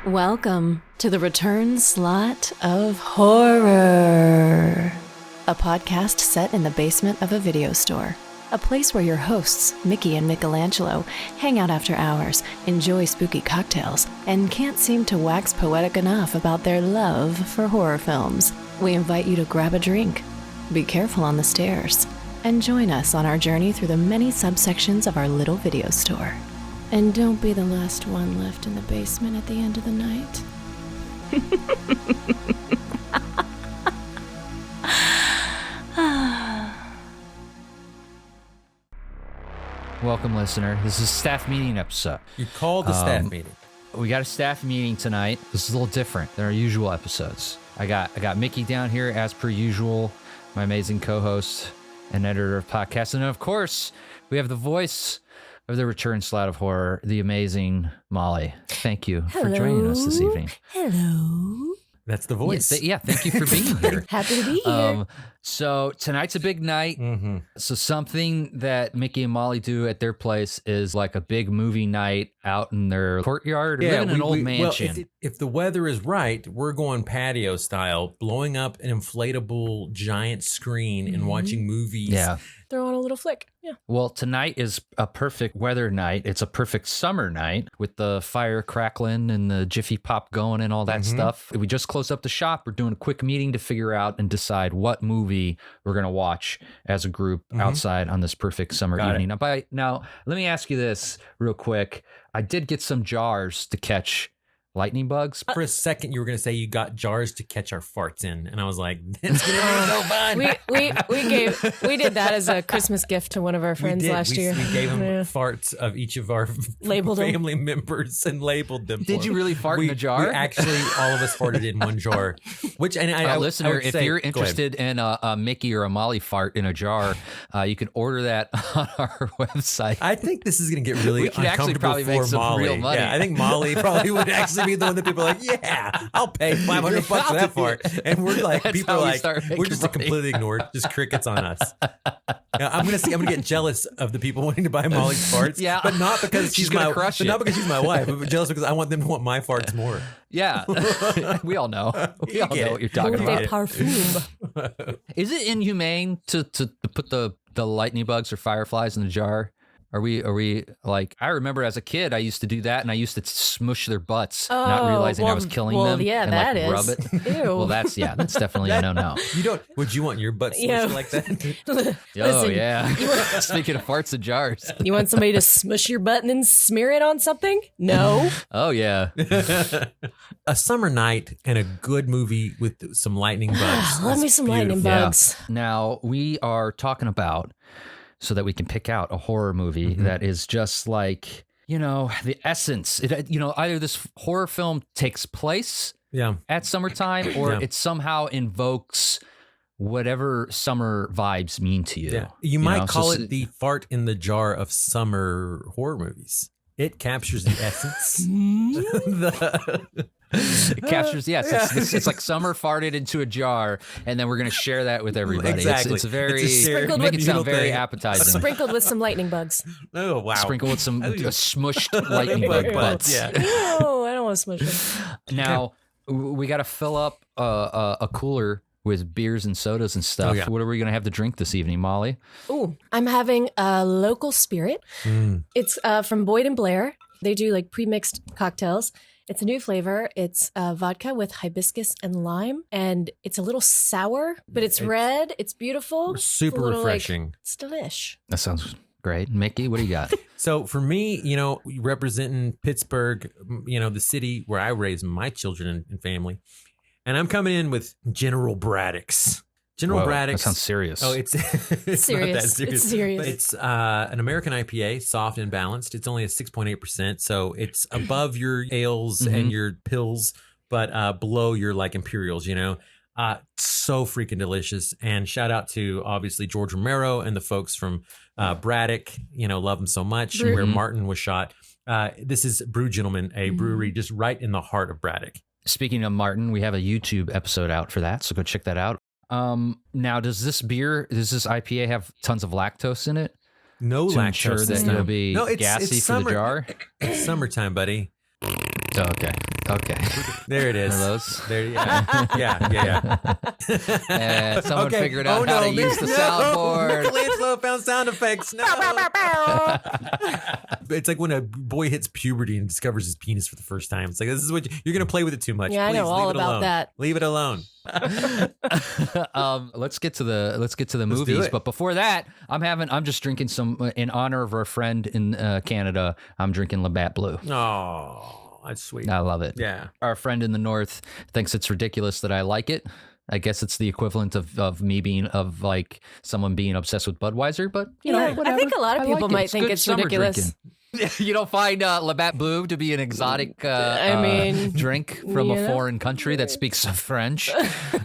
Welcome to the return slot of horror, a podcast set in the basement of a video store, a place where your hosts, Mickey and Michelangelo, hang out after hours, enjoy spooky cocktails, and can't seem to wax poetic enough about their love for horror films. We invite you to grab a drink, be careful on the stairs, and join us on our journey through the many subsections of our little video store. And don't be the last one left in the basement at the end of the night. Welcome, listener. This is a staff meeting episode. You called the staff meeting. We got a staff meeting tonight. This is a little different than our usual episodes. I got Mickey down here as per usual, my amazing co-host and editor of podcasts, and of course we have the voice of the return slot of horror, the amazing Molly. Thank you for joining us this evening. Hello. That's the voice. Thank you for being here. Happy to be here. So tonight's a big night. Mm-hmm. So something that Mickey and Molly do at their place is like a big movie night out in their courtyard. Or live in an old mansion. Well, if the weather is right, we're going patio style, blowing up an inflatable giant screen and watching movies. Yeah. Throw on a little flick. Yeah. Well, tonight is a perfect weather night. It's a perfect summer night with the fire crackling and the Jiffy-Pop going and all that stuff. We just closed up the shop. We're doing a quick meeting to figure out and decide what movie we're going to watch as a group outside on this perfect summer evening. Now, let me ask you this real quick. I did get some jars to catch lightning bugs. For a second, you were going to say you got jars to catch our farts in, and I was like, "That's going to be so fun." We did that as a Christmas gift to one of our friends last year. We gave them farts of each of our family members and labeled them. Did you really fart in a jar? We actually, all of us farted in one jar. Which, and listener, if you're go interested in a Mickey or a Molly fart in a jar, you can order that on our website. I think this is going to get really uncomfortable probably for make some Molly. real money. Yeah, I think Molly probably would actually be the one that people are like, yeah, I'll pay $500 for that fart. And we're like, people are like, we're just completely ignored, just crickets on us. Now, I'm gonna get jealous of the people wanting to buy Molly's farts, but not because she's my wife, but jealous because I want them to want my farts more. Yeah, we all know. We all know what you're talking about. Parfum. Is it inhumane to put the lightning bugs or fireflies in the jar? Are we like, I remember as a kid, I used to do that, and I used to smush their butts, not realizing I was killing them. Yeah, and that rub it. Ew. Well, that's definitely a no. Would you want your butt smushed like that? Oh, yeah. Speaking of farts and jars. You want somebody to smush your butt and then smear it on something? No. Oh, yeah. A summer night and a good movie with some lightning bugs. Love me some lightning bugs. Now, we are talking about, so that we can pick out a horror movie that is just like, the essence. Either this horror film takes place at summertime or it somehow invokes whatever summer vibes mean to you. Yeah. You might call it the fart in the jar of summer horror movies. It captures the essence. It captures, it's like summer farted into a jar, and then we're going to share that with everybody. Exactly. It's very, make it sound very appetizing. Sprinkled with some lightning bugs. Oh, wow. Sprinkled with some smushed lightning bug butts. Yeah. No, I don't want to smush them. Now, we got to fill up a cooler with beers and sodas and stuff. Oh, yeah. What are we going to have to drink this evening, Molly? Ooh, I'm having a local spirit. It's from Boyd and Blair. They do like pre-mixed cocktails. It's a new flavor. It's vodka with hibiscus and lime, and it's a little sour, but it's red. It's beautiful. Super refreshing. It's delish. That sounds great. Mickey, what do you got? So for me, representing Pittsburgh, the city where I raised my children and family, and I'm coming in with General Braddock's. Braddock's. That sounds serious. Oh, it's serious. Not that serious. It's serious. But it's an American IPA, soft and balanced. It's only a 6.8%, so it's above your ales and your pills, but below your like Imperials. So freaking delicious. And shout out to obviously George Romero and the folks from Braddock. Love them so much. Where Martin was shot. This is Brew Gentleman, a brewery just right in the heart of Braddock. Speaking of Martin, we have a YouTube episode out for that, so go check that out. Now, does this IPA have tons of lactose in it? No to lactose. Ensure that it'll be gassy for the jar? It's summertime, buddy. Oh, okay. Okay. There it is. One of those. There, yeah. Someone Okay. figured out how to use the soundboard. Michelangelo found sound effects. No. It's like when a boy hits puberty and discovers his penis for the first time. It's like, this is what you're going to play with it too much. Yeah, I Please, know all leave it about alone. that. Leave it alone. Let's get to the do movies. it. But before that, I'm just drinking some in honor of our friend in Canada. I'm drinking Labatt Blue. Oh, that's sweet. I love it. Yeah. Our friend in the north thinks it's ridiculous that I like it. I guess it's the equivalent of me being like someone being obsessed with Budweiser, but you know, I whatever. think a lot of I people like it. might think good it's summer ridiculous. drinking. You don't find Labatt Blue to be an exotic I mean, drink from a you know? foreign country that speaks French.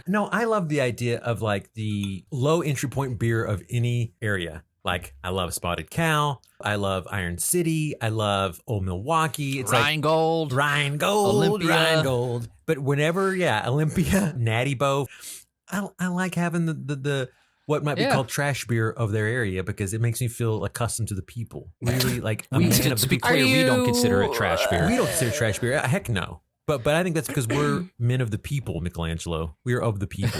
No, I love the idea of like the low entry point beer of any area. Like, I love Spotted Cow. I love Iron City. I love Old Milwaukee. It's Rheingold. Olympia. Rheingold. But whenever, Olympia, Natty Bow, I like having the what might be called trash beer of their area because it makes me feel accustomed to the people. Really, like a man of To the be people. clear, we don't you- consider it trash beer. We don't consider trash beer. Heck no. But I think that's because we're men of the people, Michelangelo. We are of the people.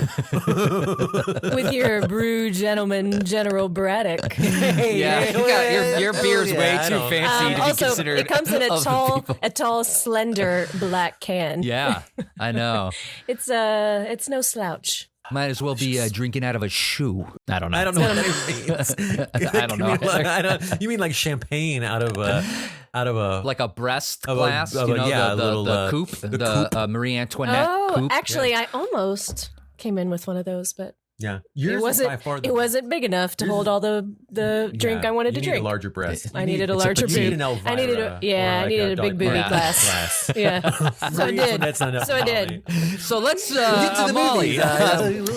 with your brew gentleman, General Braddock. Yeah, you got your beer's way I too don't- fancy to be Also, considered. it comes in of the people. a tall, slender black can. Yeah, I know. It's no slouch. Might as well be drinking out of a shoe. I don't know. I don't know what it means. I don't know. You mean like champagne out of a Like a breast Of a- glass, of you a- know, yeah, a the little, coupe, the coupe. Marie Antoinette Oh, coupe. actually, I almost came in with one of those, but yeah. it wasn't big enough to hold all the drink I wanted to you drink. Need a larger breast. I needed a It's larger you need boob. an Elvira I needed I needed a big booby dark glass. Yeah, so I Marie did. Antoinette's not enough So I for did. Molly. So let's, Get to the Molly, movies.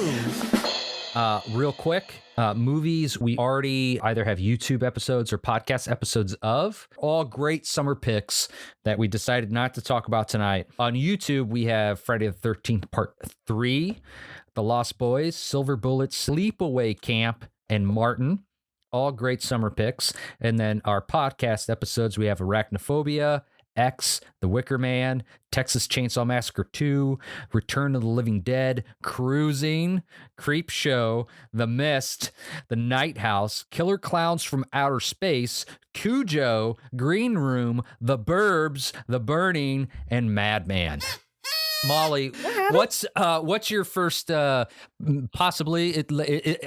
real quick. Movies we already either have YouTube episodes or podcast episodes of. All great summer picks that we decided not to talk about tonight. On YouTube, we have Friday the 13th Part 3, The Lost Boys, Silver Bullet, Sleepaway Camp, and Martin. All great summer picks. And then our podcast episodes, we have Arachnophobia, X, The Wicker Man, Texas Chainsaw Massacre 2, Return of the Living Dead, Cruising, Creep Show, The Mist, The Night House, Killer Clowns from Outer Space, Cujo, Green Room, The Burbs, The Burning, and Madman. Molly, what's your first possibly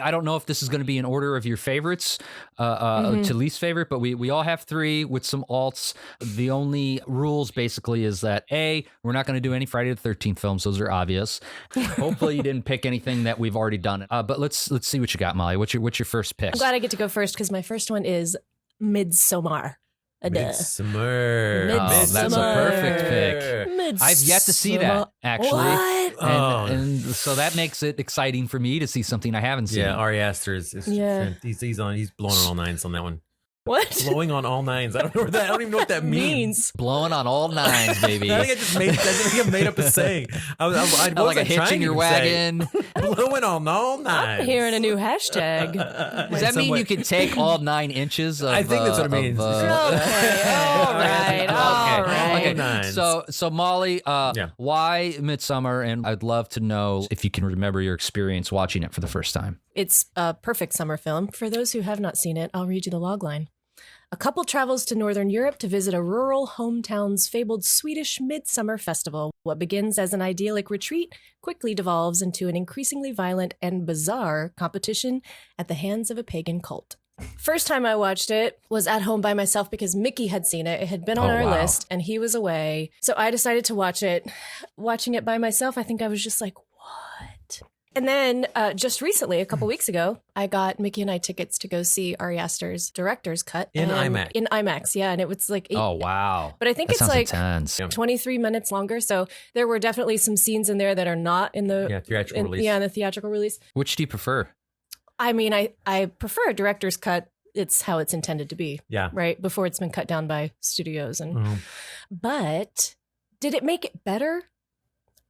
I don't know if this is going to be in order of your favorites to least favorite, but we all have 3 with some alts. The only rules basically is that A, we're not going to do any Friday the 13th films. Those are obvious. Hopefully you didn't pick anything that we've already done. But let's see what you got, Molly. What's your first pick? I'm glad I get to go first because my first one is Midsommar. Midsummer. Oh, that's a perfect pick. I've yet to see that, actually. What? And so that makes it exciting for me to see something I haven't seen. Yeah, Ari Aster is Yeah. he's blowing on all nines on that one. What? Blowing on all nines. I don't even know what that means. Blowing on all 9s, baby. I think I made up a saying. I Like a wasn't hitch trying in your to say. wagon. Blowing on all nines. I'm hearing a new hashtag. Does that mean you can take all 9 inches of I think that's what it means. Okay, all right, all right. Okay. Nines. So Molly, Yeah. why Midsummer? And I'd love to know if you can remember your experience watching it for the first time. It's a perfect summer film. For those who have not seen it, I'll read you the logline. A couple travels to Northern Europe to visit a rural hometown's fabled Swedish midsummer festival. What begins as an idyllic retreat quickly devolves into an increasingly violent and bizarre competition at the hands of a pagan cult. First time I watched it was at home by myself because Mickey had seen it. It had been on our list and he was away. So I decided to watch it. Watching it by myself, I think I was just like, what? And then just recently, a couple weeks ago, I got Mickey and I tickets to go see Ari Aster's director's cut. In and- IMAX. In IMAX, yeah. And it was like 8, Oh, wow. but I think That it's sounds like intense. 23 minutes longer. So there were definitely some scenes in there that are not in the theatrical release. Yeah, in the theatrical release. Which do you prefer? I mean, I prefer a director's cut. It's how it's intended to be, Yeah. right? Before it's been cut down by studios. And Mhm. But did it make it better?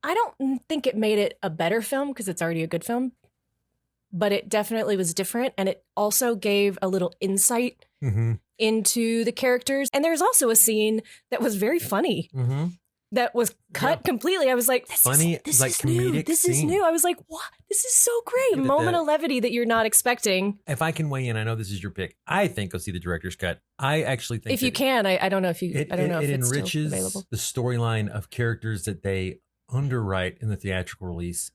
I don't think it made it a better film because it's already a good film. But it definitely was different. And it also gave a little insight Mhm. into the characters. And there's also a scene that was very funny. Mhm. that was cut completely. I was like, this Funny, is like, new. comedic This is scene. new. I was like, what? This is so great. A moment of levity that you're not expecting. If I can weigh in, I know this is your pick. I think go see the director's cut. I actually think If you can, I don't know if you. I don't know if it it's enriches still available. the storyline of characters that they underwrite in the theatrical release,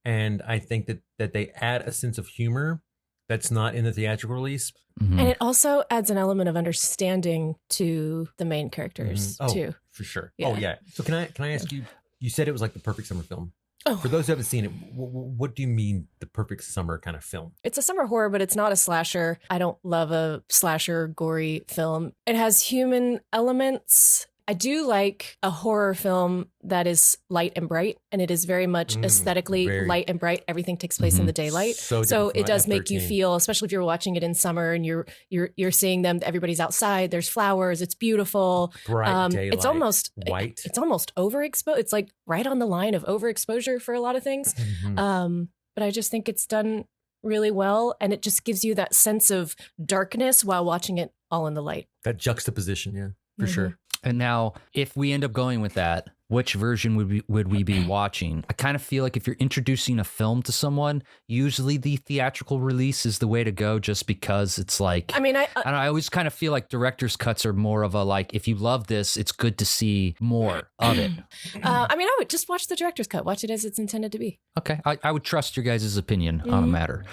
and I think that they add a sense of humor that's not in the theatrical release. Mhm. And it also adds an element of understanding to the main characters too. For sure. Yeah. Oh yeah. So can I ask you? You said it was like the perfect summer film. Oh, For those who haven't seen it, what do you mean the perfect summer kind of film? it's a summer horror, but it's not a slasher. I don't love a slasher gory film. It has human elements. I do like a horror film that is light and bright, and it is very much aesthetically very- light and bright. Everything takes place in the daylight. So So different from it does make you F13. feel, especially if you're watching it in summer and you're seeing them. Everybody's outside. There's flowers. It's beautiful. bright daylight. It's almost white. It's almost overexposed. It's like right on the line of overexposure for a lot of things. Mhm. But I just think it's done really well, and it just gives you that sense of darkness while watching it all in the light. That juxtaposition, yeah, for Mhm. sure. And now, if we end up going with that, which version would we be watching? I kind of feel like if you're introducing a film to someone, usually the theatrical release is the way to go, just because it's like. I mean, I always kind of feel like director's cuts are more of a like, if you love this, it's good to see more of it. I would just watch the director's cut. Watch it as it's intended to be. Okay, I would trust your guys' opinion on a matter.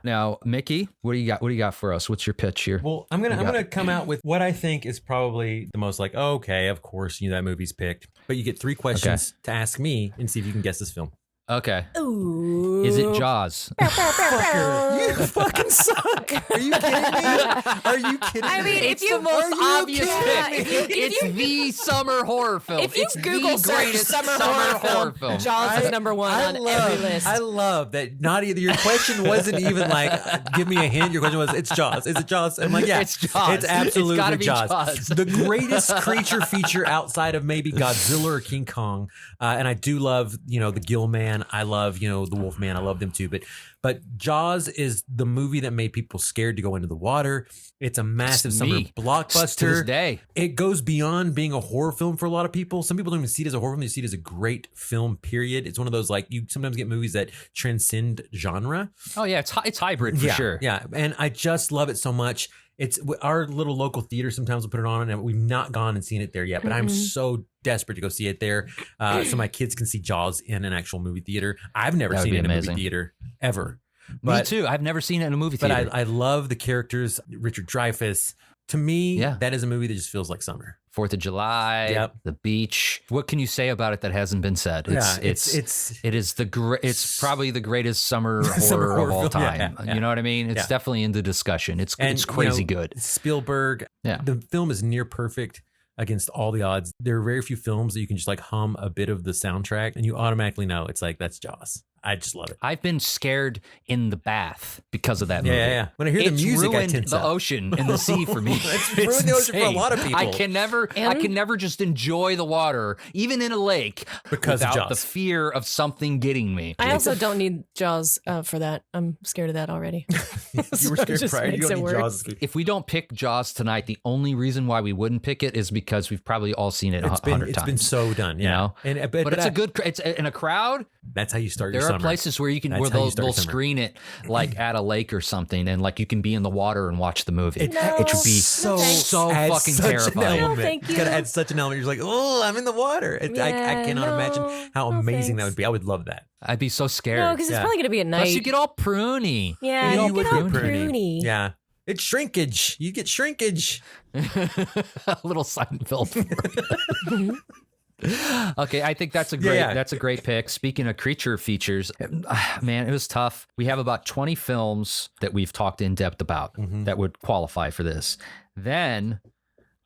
Now, Mickey, what do you got? What do you got for us? What's your pitch here? Well, I'm gonna come out with what I think is probably the most like, okay, of course, that movie's picked, but you get 3 questions to ask me and see if you can guess this film. Okay, Ooh. is it Jaws? Fucker, you fucking suck. Are you kidding me? Are you kidding I mean, me? if you- the most Are you obvious kidding pick. me? It's the summer horror film. If you it's Google the search greatest summer horror film, Jaws is number one on every list. I love that. Not either. Your question wasn't even like, give me a hint. Your question was, it's Jaws. Is it Jaws? I'm like, yeah, It's Jaws. It's absolutely It's gotta be Jaws. Jaws. The greatest creature feature outside of maybe Godzilla or King Kong. And I do love, the Gill Man. I love, the Wolf Man. I love them too. But Jaws is the movie that made people scared to go into the water. It's a massive It's summer me. blockbuster. To this day. It goes beyond being a horror film for a lot of people. Some people don't even see it as a horror film. They see it as a great film, period. It's one of those, like, you sometimes get movies that transcend genre. Oh yeah, it's hybrid for sure. Yeah. And I just love it so much. It's our little local theater. Sometimes we'll put it on, and we've not gone and seen it there yet, but I'm so desperate to go see it there. So my kids can see Jaws in an actual movie theater. I've never That would seen be it in a amazing. movie theater ever. Me too. I've never seen it in a movie But theater. I love the characters. Richard Dreyfuss. To me, Yeah. that is a movie that just feels like summer. 4th of July, Yep. the beach. What can you say about it that hasn't been said? It's probably the greatest summer Summer horror of horror all film. Yeah, time. yeah. You know what I mean? It's Yeah. definitely in the discussion. It's And, crazy good. Spielberg. Yeah. The film is near perfect against all the odds. There are very few films that you can just like hum a bit of the soundtrack and you automatically know it's like, that's Jaws. I just love it. I've been scared in the bath because of that movie. Yeah. When I hear the It's music, I ruined tense the up. ocean and the sea for me. It's ruined the ocean for a insane. lot of people. I can never just enjoy the water, even in a lake, Because of without the Jaws. fear of something getting me. I also don't need Jaws for that. I'm scared of that already. You So were it scared just prior. You makes don't it need worse. Jaws. If we don't pick Jaws tonight, the only reason why we wouldn't pick it is because we've probably all seen it 100 It's times. been so done, yeah. You know? And but it's a good. It's in a crowd. That's how you start There your are summer. places where you can That's where how you they'll start your summer. screen it like at a lake or something, and like you can be in the water and watch the movie. It would be so so adds fucking such an terrifying. element. No, thank It's gotta you. add such an element. You're just like, oh, I'm in the water. I Yeah, cannot no, imagine how no amazing that thanks. would be. I would love that. I'd be so scared. No, because it's Yeah. probably going to be at night. Plus, you get all pruny. yeah, You you would get all get pruny. pruny. Yeah. It's shrinkage. You get shrinkage. A little Seinfeld. Okay, I think that's a great pick. Speaking of creature features, man, it was tough. We have about 20 films that we've talked in depth about that would qualify for this. Then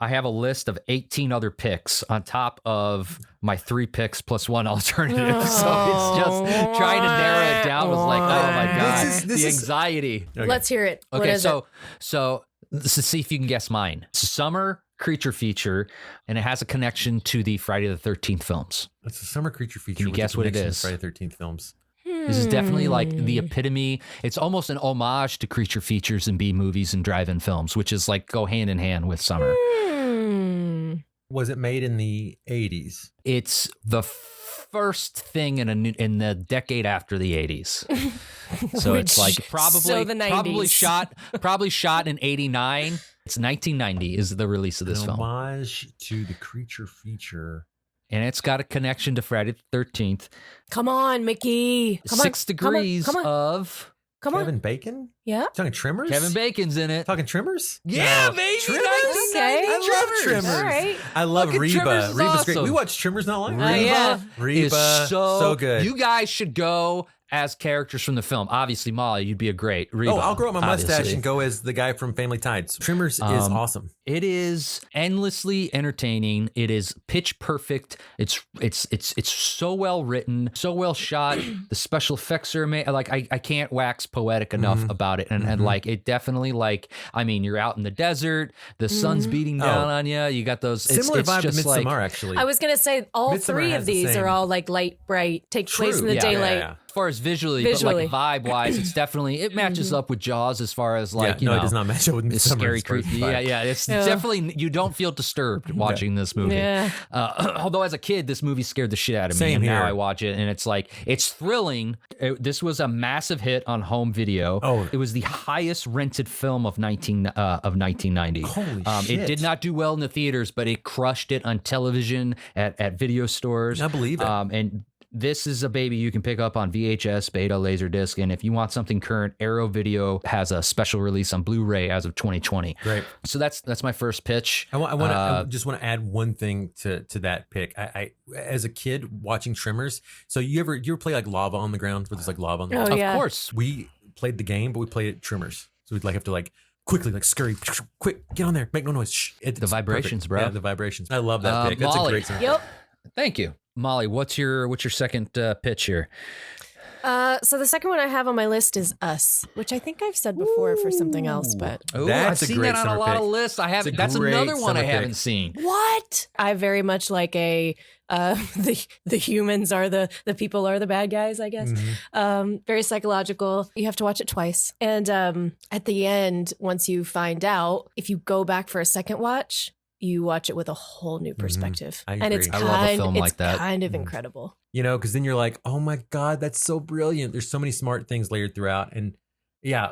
I have a list of 18 other picks on top of my 3 picks plus 1 alternative. So it's just trying to narrow it down was like, oh my God, This the is- anxiety. Okay. Let's hear it. What Okay, is it? so let's see if you can guess mine. It's a summer creature feature, and it has a connection to the Friday the 13th films. It's a summer creature feature. Can you with guess the what it connection to is? Friday the 13th films. This is definitely like the epitome. It's almost an homage to creature features and B movies and drive-in films, which is like go hand in hand with summer. Was it made in the 80s? It's the first thing in the decade after the 80s. So it's like so the 90s. probably shot in 89. It's 1990 is the release of this film. Homage to the creature feature. And it's got a connection to Friday the 13th. Come on, Mickey. Come 6 degrees come on. of Come Kevin on. Bacon? Yeah. Talking Trimmers? Kevin Bacon's in it. Talking Trimmers? Yeah, No. baby. Trimmers? 1990 Okay. I love Trimmers. All right. I love Fucking Reba. Trimmers is Reba's great. awesome. We watched Trimmers not long ago. yeah. Reba, Is so good. You guys should go as characters from the film. Obviously, Molly, you'd be a great Reba. Oh, I'll grow up my mustache obviously. and go as the guy from Family Ties. Trimmers is awesome. It is endlessly entertaining. It is pitch perfect. It's so well written, so well shot. The special effects are amazing. Like I can't wax poetic enough about it. And like it definitely like I mean you're out in the desert, the sun's beating down on you. You got those Similar it's vibe to just Midsommar, like, actually. I was going to say all Midsommar three has of the these same- are all like light, bright, take place in the Yeah, daylight. Yeah. as far as visually, Visually. but like vibe wise, it's definitely it matches up with Jaws as far as like Yeah, no, you it know does not match up with it's Midsommar. scary, It's first creepy. vibe. Yeah. It's Yeah. definitely you don't feel disturbed watching this movie. Yeah. Although as a kid, this movie scared the shit out of me, Same and now here. I watch it, and it's like it's thrilling. This was a massive hit on home video. Oh. It was the highest rented film of 1990. Holy It shit. did not do well in the theaters, but it crushed it on television at video stores. I believe it. And this is a baby you can pick up on VHS, Beta, Laserdisc, and if you want something current, Arrow Video has a special release on Blu-ray as of 2020. Great. So that's my first pitch. I just want to add one thing to that pick. I as a kid watching Trimmers. So you ever play like lava on the ground where there's like lava on the ground? Oh, Of yeah. course. We played the game, but we played it Trimmers. So we'd like have to like quickly like scurry, quick, get on there, make no noise. Shh. It's vibrations, perfect. bro. Yeah, the vibrations. I love that pick. That's Molly. a great song. Yep. Thank you. Molly, what's your second pitch here? So the second one I have on my list is Us, which I think I've said before for something else, but Oh, That's I've a seen great that on a summer lot pick. of lists. I haven't. It's a That's great another one I summer pick. haven't seen. what? I very much like the humans are the people are the bad guys, I guess. Very psychological. You have to watch it twice. And at the end, once you find out, if you go back for a second watch, you watch it with a whole new perspective. I And it's agree. I love a film it's like that. kind of incredible. You know, because then you're like, oh my God, that's so brilliant. There's so many smart things layered throughout. And yeah,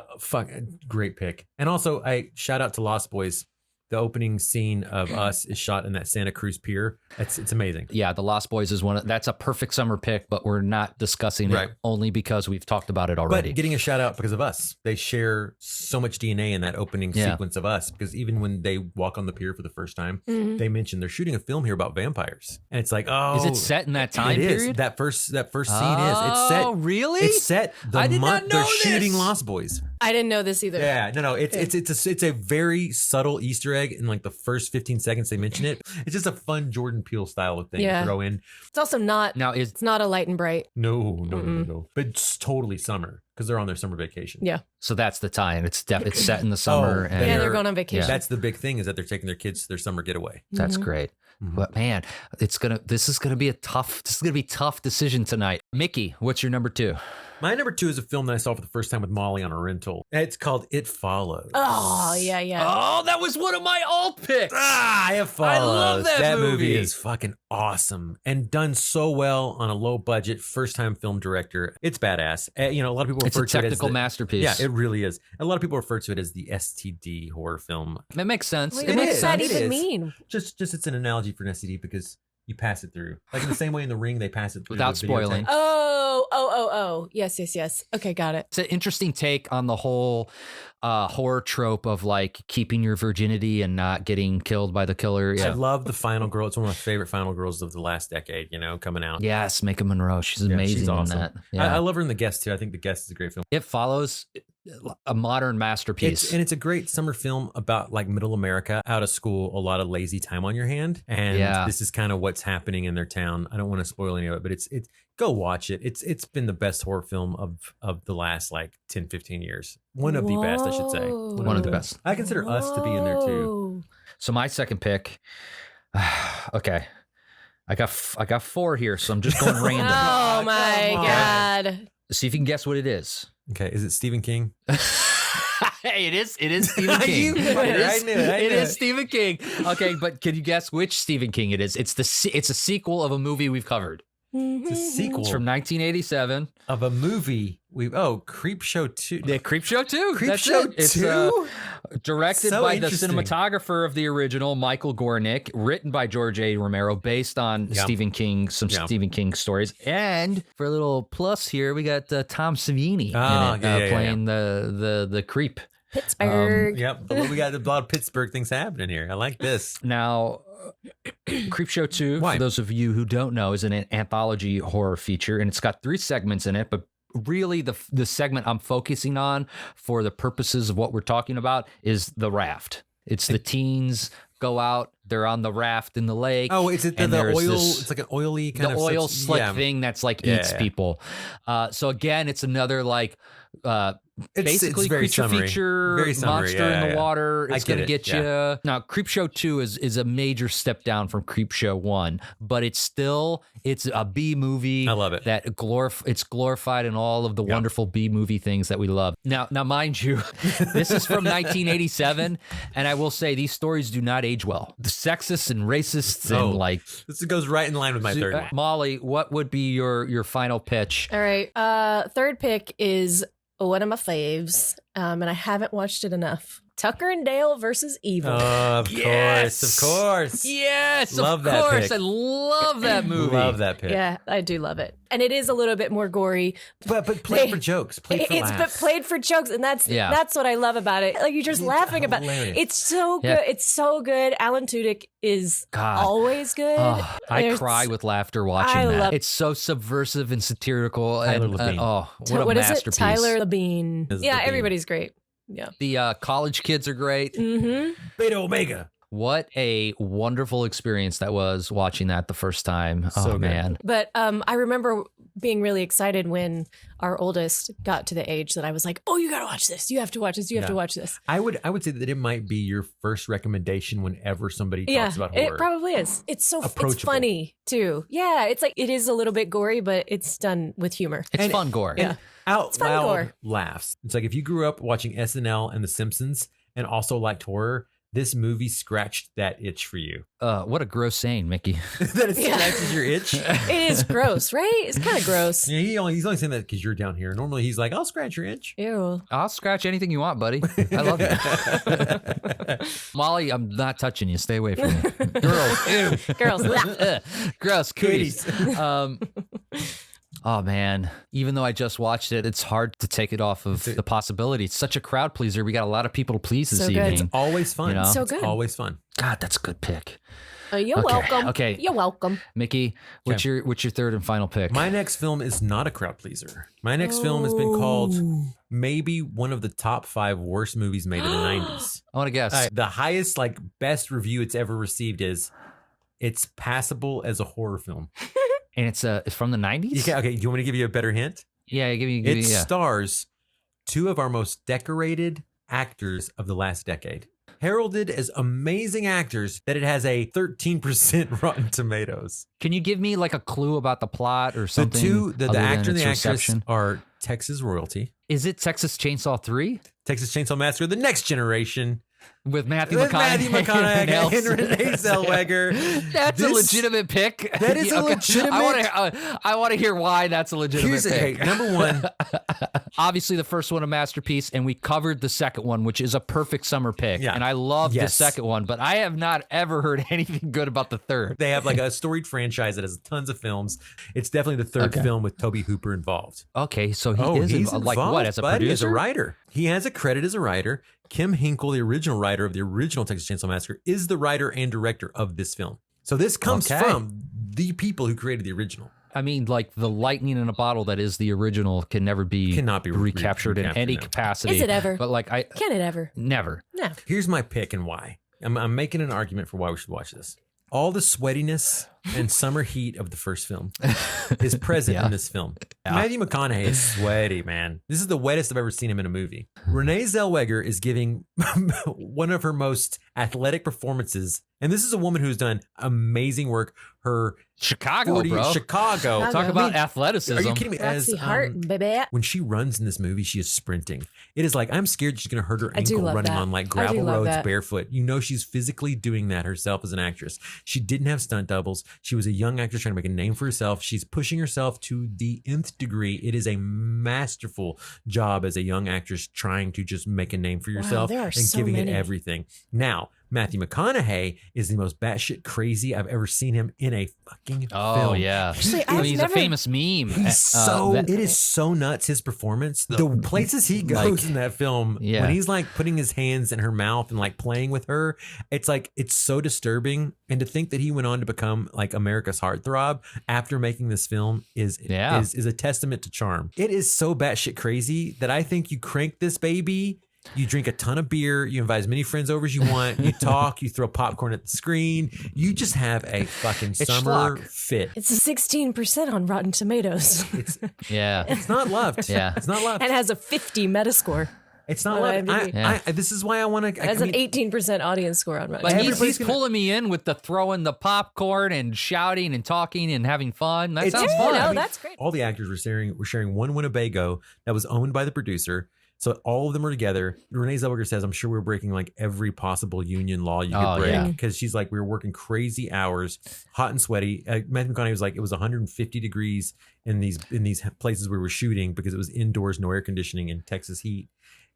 great pick. And also, I shout out to Lost Boys. The opening scene of Us is shot in that Santa Cruz pier. It's amazing. Yeah, The Lost Boys is that's a perfect summer pick, but we're not discussing Right. it only because we've talked about it already. But getting a shout out because of Us. They share so much DNA in that opening Yeah. sequence of Us, because even when they walk on the pier for the first time, Mm-hmm. they mention they're shooting a film here about vampires. And it's like, oh. Is it set in that time it is. period? That first scene is. It's set. Oh, really? It's set the I did month not know they're this. shooting Lost Boys. I didn't know this either. Yeah, no. It's a very subtle Easter egg in like the first 15 seconds they mention it. It's just a fun Jordan Peele style of thing Yeah. to throw in. It's also not. Now It's not a light and bright. No. But it's totally summer because they're on their summer vacation. Yeah. so that's the tie-in. It's set in the summer. Oh, and Yeah, they're going on vacation. That's the big thing, is that they're taking their kids to their summer getaway. That's Mm-hmm. great. Mhm. But man, this is gonna be a tough decision tonight. Mickey, what's your number 2? My number 2 is a film that I saw for the first time with Molly on a rental. It's called It Follows. Oh, yeah. Oh, that was one of my alt picks. It Follows. I love that movie movie. is fucking awesome and done so well on a low budget, first time film director. It's badass. A lot of people It's a refer to it as technical masterpiece. Yeah, it really is. A lot of people refer to it as the STD horror film. That makes sense. Wait, It It what makes does is. that sense. It even is. mean? Just it's an analogy for an STD because you pass it through. Like in the same way in The Ring, they pass it through Without the videotape. spoiling. Oh. Yes. Okay, got it. It's an interesting take on the whole horror trope of like keeping your virginity and not getting killed by the killer. I Yeah. love the final girl. It's one of my favorite final girls of the last decade, coming out. Yes, Micah Monroe. She's Yeah, amazing she's awesome. in that. Yeah. I love her in The Guest too. I think The Guest is a great film. It follows a modern masterpiece. It's a great summer film about like middle America, out of school, a lot of lazy time on your hand. And Yeah. this is kind of what's happening in their town. I don't want to spoil any of it, but it's go watch it. It's been the best horror film of the last like 10, 15 years. One of the best, I should say. Whoa. One of the best. I consider Us to be in there too. Whoa. So my second pick. Okay. I got 4 here, so I'm just going random. Oh my Come on. God. See if you can guess what it is. Okay, is it Stephen King? Hey, it is Stephen King. I knew it. It is Stephen King. Okay, but can you guess which Stephen King it is? It's a sequel of a movie we've covered. It's a sequel It's from 1987. of a movie. Creep Show 2. The Creep Show 2. Creep That's Show it. It's 2? directed So by the interesting. cinematographer of the original, Michael Gornick, written by George A. Romero, based on Stephen King, Stephen King stories. And for a little plus here, we got Tom Savini playing the creep. Pittsburgh. Yep. We got a lot of Pittsburgh things happening here. I like this. Now, Creepshow 2, Why? for those of you who don't know, is an anthology horror feature, and it's got 3 segments in it, but really the segment I'm focusing on for the purposes of what we're talking about is the raft. It's the teens go out, they're on the raft in the lake. Oh, is it the and there's oil? this- It's like an oily kind the of oil subs- slick yeah. thing that's like Yeah, eats yeah. people. So again, it's another like basically very creature summery. feature Very summery, monster yeah, in the yeah. water. I It's get gonna it, get yeah. you. Now, Creepshow 2 is a major step down from Creepshow 1, but it's a B movie. I love it. That it's glorified in all of the wonderful B movie things that we love. Now, mind you, this is from 1987, and I will say these stories do not age well. The sexist and racists and like This goes right in line with my third one. Molly, what would be your final pitch? All right. Third pick is one of my faves, and I haven't watched it enough. Tucker and Dale versus Evil. Of Yes. course, of course. Yes, Love of that course. pick. I love that movie. Love that pick. Yeah, I do love it, and it is a little bit more gory. But played for jokes. Played for It's laughs. played for jokes, and that's what I love about it. Like you're just laughing about it. hilarious. It's so good. Yeah. It's so good. Alan Tudyk is God. always good. Oh, I There's- cry with laughter watching I that. love- It's so subversive and satirical. Tyler and, Labine. what a is it? masterpiece. Tyler Labine. Is Yeah, Labine. everybody's great. Yeah. The college kids are great. Mm-hmm. Beta Omega. What a wonderful experience that was watching that the first time. So Oh, good. man. But I remember being really excited when our oldest got to the age that I was like, "Oh, you gotta watch this. You have to watch this. You have to watch this." I would say that it might be your first recommendation whenever somebody talks about horror. It probably is. It's so it's Approachable. funny too. Yeah, it's like it is a little bit gory, but it's done with humor. It's And- fun gore. And out fun loud gore. laughs. It's like if you grew up watching SNL and The Simpsons and also liked horror, this movie scratched that itch for you. What a gross saying, Mickey. That it scratches your itch. It is gross, right? It's kind of gross. Yeah, he's only saying that because you're down here. Normally, he's like, "I'll scratch your itch." Ew. I'll scratch anything you want, buddy. I love you. Molly, I'm not touching you. Stay away from me. Girls, ew. Girls. Ugh, gross cooties. Cooties. Oh man, even though I just watched it, it's hard to take it off of the possibility. It's such a crowd pleaser. We got a lot of people to please this So good. evening. Always fun. You know? So It's good. always fun. God, that's a good pick. You're Okay, welcome. okay. You're welcome. Mickey, what's your third and final pick? My next film is not a crowd pleaser. My next film has been called maybe one of the top 5 worst movies made in the 90s. I want to guess. The highest, best review it's ever received is it's passable as a horror film. And it's from the 90s? Okay, do you want me to give you a better hint? Yeah, give me It yeah. stars 2 of our most decorated actors of the last decade. Heralded as amazing actors that it has a 13% Rotten Tomatoes. Can you give me like a clue about the plot or The something? the other than actor and the its actress reception? are Texas royalty. Is it Texas Chainsaw 3 Texas Chainsaw Massacre, The Next Generation. with Matthew With McConaughey? Matthew McConaughey and Nelson? Renee Zellweger. That's a This- legitimate pick. That is a legitimate- I want to hear why that's a legitimate Here's pick. number one. Obviously, the first one a masterpiece, and we covered the second one, which is a perfect summer pick. Yeah. And I love the Yes. second one, but I have not ever heard anything good about the third. They have a storied franchise that has tons of films. It's definitely the third Okay. film with Toby Hooper involved. Okay, so he is he's like involved, what as a buddy, producer? as a writer. He has a credit as a writer. Kim Hinkle, the original writer of the original Texas Chainsaw Massacre, is the writer and director of this film. So this comes Okay. from the people who created the original. I mean, like the lightning in a bottle that is the original cannot be recaptured in any no. capacity. Is it ever? But like Can it ever? never. No. Here's my pick and why. I'm making an argument for why we should watch this. All the sweatiness and summer heat of the first film is present Yeah. in this film. Matthew McConaughey is sweaty, man. This is the wettest I've ever seen him in a movie. Renee Zellweger is giving one of her most athletic performances. And this is a woman who's done amazing work. Her Chicago, bro. Chicago. Talk about athleticism. Are you kidding me? That's the heart, baby. When she runs in this movie, she is sprinting. It is like, I'm scared she's going to hurt her ankle running on like gravel roads barefoot. You know, she's physically doing that herself as an actress. She didn't have stunt doubles. She was a young actress trying to make a name for herself. She's pushing herself to the nth degree. It is a masterful job as a young actress trying to just make a name for yourself and giving it everything. Now, Matthew McConaughey is the most batshit crazy I've ever seen him in a fucking film. Oh, yeah. Actually, He's a famous meme. He's it is so nuts, his performance. The places he goes in that film, when he's like putting his hands in her mouth and like playing with her, it's like, it's so disturbing. And to think that he went on to become like America's heartthrob after making this film is a testament to charm. It is so batshit crazy that I think you crank this baby. You drink a ton of beer. You invite as many friends over as you want. You talk. You throw popcorn at the screen. You just have a fucking summer fit. It's a 16% on Rotten Tomatoes. It's not loved. Yeah, it's not loved. And has a 50 Metascore. It's not loved. This is why I want to. It has an 18% audience score on Rotten. But he's pulling me in with the throwing the popcorn and shouting and talking and having fun. That sounds fun. No, that's great. All the actors were sharing one Winnebago that was owned by the producer. So all of them are together. Renee Zellweger says, I'm sure we're breaking like every possible union law you could break. Because she's like, we were working crazy hours, hot and sweaty. Matthew McConaughey was like, it was 150 degrees in these places we were shooting because it was indoors, no air conditioning in Texas heat.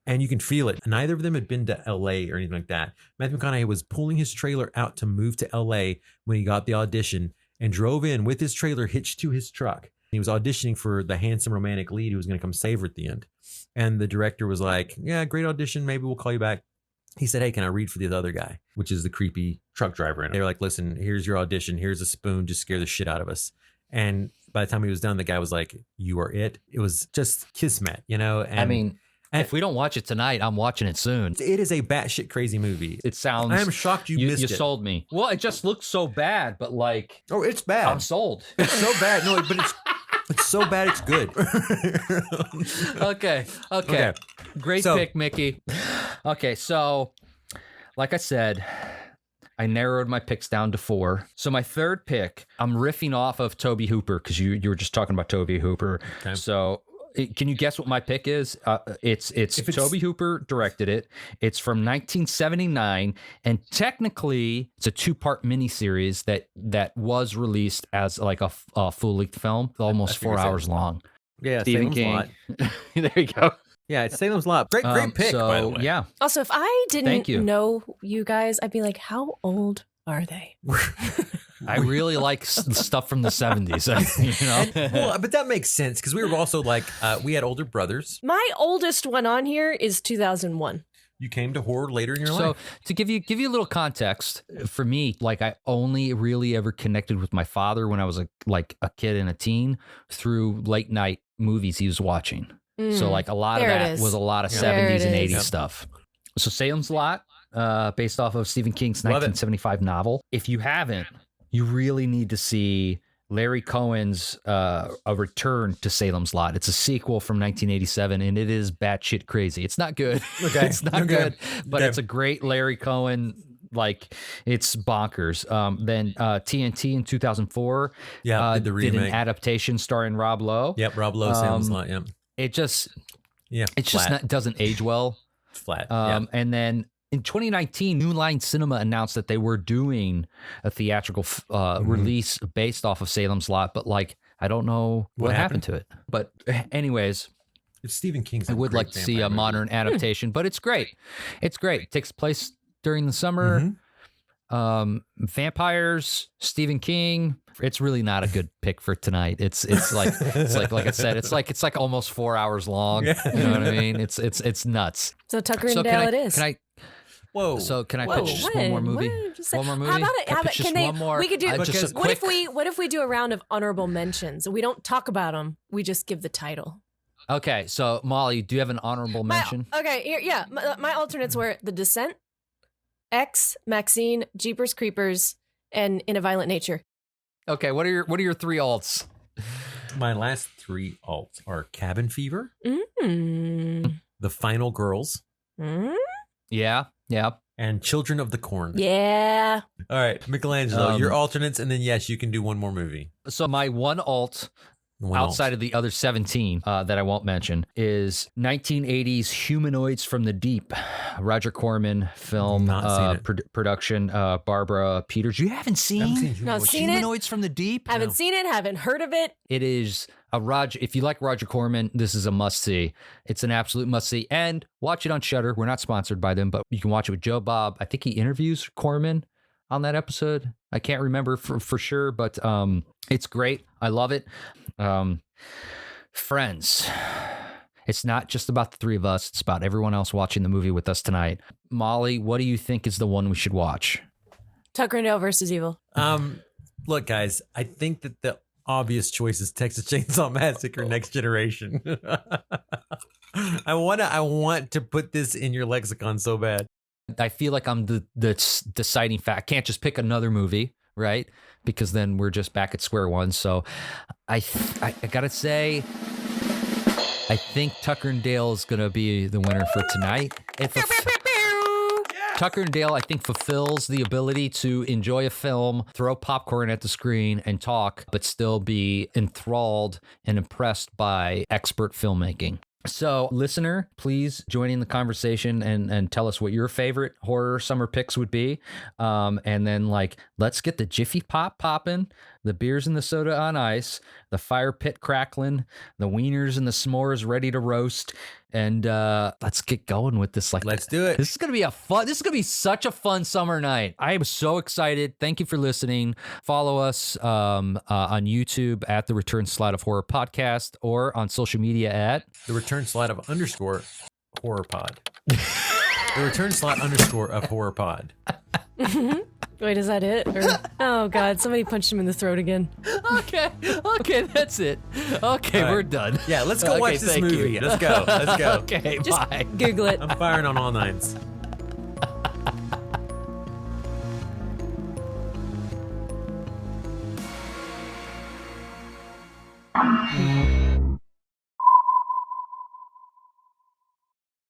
And you can feel it. Neither of them had been to LA or anything like that. Matthew McConaughey was pulling his trailer out to move to LA when he got the audition and drove in with his trailer hitched to his truck. He was auditioning for the handsome romantic lead who was going to come save her at the end. And the director was like, yeah, great audition. Maybe we'll call you back. He said, hey, can I read for the other guy? Which is the creepy truck driver. And they were like, listen, here's your audition. Here's a spoon. Just scare the shit out of us. And by the time he was done, the guy was like, you are it. It was just kismet, you know? And, I mean, if we don't watch it tonight, I'm watching it soon. It is a batshit crazy movie. It sounds... I am shocked you missed it. You sold me. Well, it just looks so bad, but like... Oh, it's bad. I'm sold. It's so bad. No, but it's so bad it's good. Okay. Great pick, Mickey. Okay, so like I said, I narrowed my picks down to 4. So my third pick, I'm riffing off of Tobe Hooper because you were just talking about Tobe Hooper. Okay. So can you guess what my pick is? It's Tobe Hooper directed it. It's from 1979, and technically it's a 2-part miniseries that was released as like a full-length film, almost 4 hours long. Yeah, Stephen Salem's King. There you go. Yeah, it's Salem's Lot. Great pick, by the way. Yeah. Also, if I didn't know you guys, I'd be like, how old are they? I really like stuff from the 70s, you know? Well, but that makes sense because we were also like, we had older brothers. My oldest one on here is 2001. You came to horror later in your life. So to give you a little context, for me, like I only really ever connected with my father when I was a kid and a teen through late night movies he was watching. So like a lot of that was a lot of 70s and 80s stuff. So Salem's Lot, based off of Stephen King's 1975 novel. If you haven't, you really need to see Larry Cohen's A Return to Salem's Lot. It's a sequel from 1987, and it is batshit crazy. It's not good. Okay. It's not good, but it's a great Larry Cohen. Like, it's bonkers. Then TNT in 2004 did an adaptation starring Rob Lowe. Yep, Rob Lowe, Salem's Lot, yep. It just doesn't age well. It's flat. And then in 2019, New Line Cinema announced that they were doing a theatrical release based off of Salem's Lot, but like I don't know what happened to it. But anyways, it's Stephen King's. I would like to see a modern adaptation, but it's great. It's great. It takes place during the summer. Vampires, Stephen King. It's really not a good pick for tonight. It's like I said, it's like almost 4 hours long. You know what I mean? It's nuts. So Tucker and Dale it is. Can I? Whoa! So can I pitch just one more movie? One more movie? How about it? One more? We could do. Just a what quick, if we do a round of honorable mentions? We don't talk about them. We just give the title. Okay, so Molly, do you have an honorable mention? My alternates were The Descent, X, Maxine, Jeepers Creepers, and In a Violent Nature. Okay, what are your 3 alts? My last 3 alts are Cabin Fever, The Final Girls. Yeah. and Children of the Corn. Yeah. All right, Michelangelo, your alternates, and then yes, you can do one more movie. So my one alt outside of the other 17 that I won't mention is 1980s Humanoids from the Deep, Roger Corman film production, Barbara Peters. You haven't seen? No, seen Humanoids from the Deep? Haven't seen it, haven't heard of it. It is a Roger. If you like Roger Corman, this is a must see. It's an absolute must see. And watch it on Shudder. We're not sponsored by them, but you can watch it with Joe Bob. I think he interviews Corman on that episode. I can't remember for sure, but it's great. I love it. Friends. It's not just about the three of us. It's about everyone else watching the movie with us tonight. Molly, what do you think is the one we should watch? Tucker and Dale versus Evil. Look, guys, I think that the obvious choice is Texas Chainsaw Massacre Next Generation. I want to put this in your lexicon so bad. I feel like I'm the deciding fact. I can't just pick another movie, right? Because then we're just back at square one. So I gotta say, I think Tucker and Dale is gonna be the winner for tonight. Tucker and Dale, I think, fulfills the ability to enjoy a film, throw popcorn at the screen, and talk, but still be enthralled and impressed by expert filmmaking. So, listener, please join in the conversation and tell us what your favorite horror summer picks would be. And then, let's get the Jiffy-Pop popping, the beers and the soda on ice, the fire pit crackling, the wieners and the s'mores ready to roast. And let's get going with this. Let's do it. This is gonna be such a fun summer night. I am so excited. Thank you for listening. Follow us on YouTube at the Return Slide of Horror Podcast, or on social media at the Return Slide of _Horror Pod. The Return Slide _ of Horror Pod. Wait, is that it? Or, oh God, somebody punched him in the throat again. Okay, that's it. Okay, we're done. Yeah, let's go watch this movie. Let's go. Okay, Just bye. Google it. I'm firing on all nines.